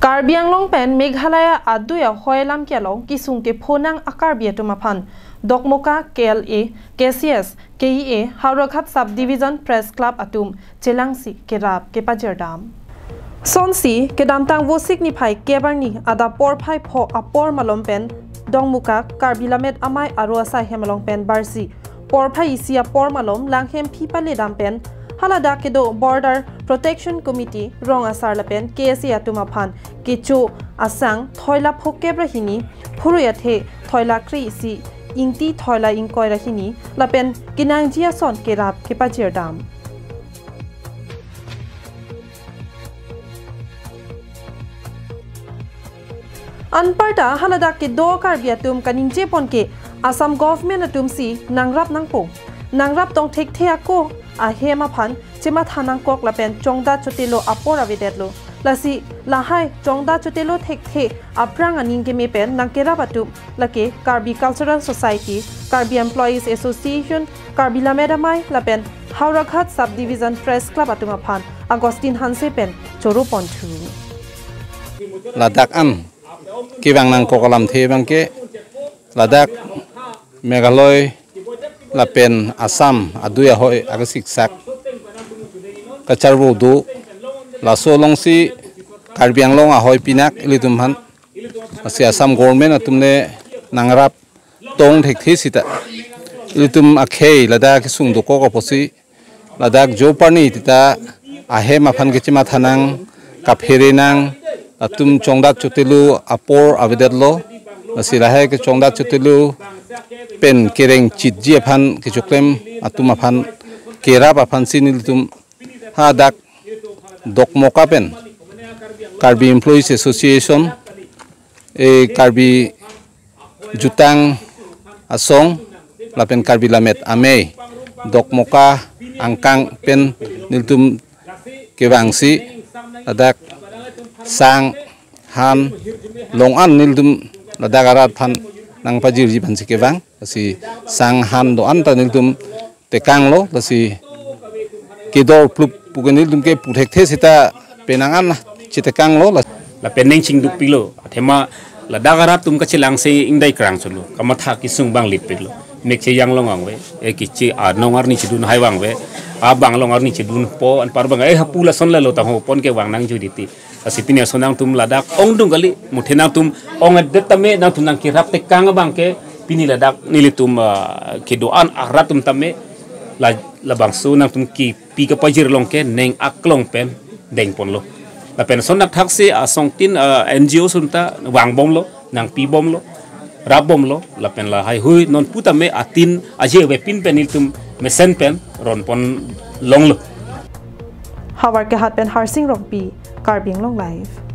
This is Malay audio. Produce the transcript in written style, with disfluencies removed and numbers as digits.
Karbi Anglong pen Meghalaya aduya hoilam kialong kisung ke phonang akarbi tumaphan Dokmoka KLA KCS KEA Haurakhat Subdivision Press Club atum Chelangsi Kerab Kepajerdam Sonsi kedamtang vosik ni phai kebarni ada por phai pho apor malom pen Dongmuka Karbi Lamet amai aroasa hemalong pen barsi por phai isia por malom langhem phipale dam pen Halada kedo Border Protection Committee rong asar lapen KSA atumaphan kecho asang thoila phokebra hini phuruyat he thoila kri si ingti thoila ingkoi rahini lapen kinangjia son kerap kepajerdam Anparta halada ke do Karbi atum kaningje ponke Assam government atum si nangrap nangpo nangrap tong thek theako a hema phan chema thanang kok lapen chongda chotelo apora vedetlo lasi lahai chongda chotelo thek the aprang aning ke me pen nangkera batu lake Karbi Cultural Society Karbi Employees Association Karbi Lamedamai lapen Haurakhat Subdivision Press Club atuma phan Agustin Hanse pen choro ponchu Ladak am kiwang nang kokolam the bangke Ladak Meghalaya lapen Assam aduya hoi agasik sak kacharbu du laso longsi Karbi Anglong ahoi pinak ilitum han asi Assam government atumne nangrap tong thek thi sita ilitum akhei ladak sung do ko posi ladak jo parni tita ahe maphan ke chima thanang kaphere nang atum chongdak chutelu apor avedetlo asi lahe ke chongdak chutelu pen kereng chitji aphan ke choklem atum aphan kerap aphan sinil tum hadak Dokmoka pen Karbi Employees Association Karbi Jutang Asong lapen Karbi Lamet ame Dokmoka angkang pen niltum kewangsi adak sang han longan niltum ladak arat phan nang pajirji phan sikewang si sang han do anta niltum tekang lo lasi kedor plup pugenil dum ke puthek the sita penangan chitekang lo la peneng chingduk pilo athema la dagarat tum ka chilang se ingdai krang sulu kamatha ki sung bang lip pilo nekche yang longang we e kichi a nongar ni chidun haiwang we a bang longar ni chidun po an par bang e hapula sonla lo ta ho pon ke wang nang juditi asipini sonang tum ladak ong dung gali muthena tum ong adetame nang tum nang ki rap te kang bang ke pini ladak nilitum kedoan aratum tame la bangsu nang tum ki pi ka pajir long ke neng aklong pen deng pon lo la pen son nak thaksi a song tin NGO sunta wang bom lo nang pi bom lo rap bom lo la pen la hai hui non puta me atin aje we pin pen tum mesen pen ron pon long lo Hawar ke hat pen harsing rong pi Karbi Anglong live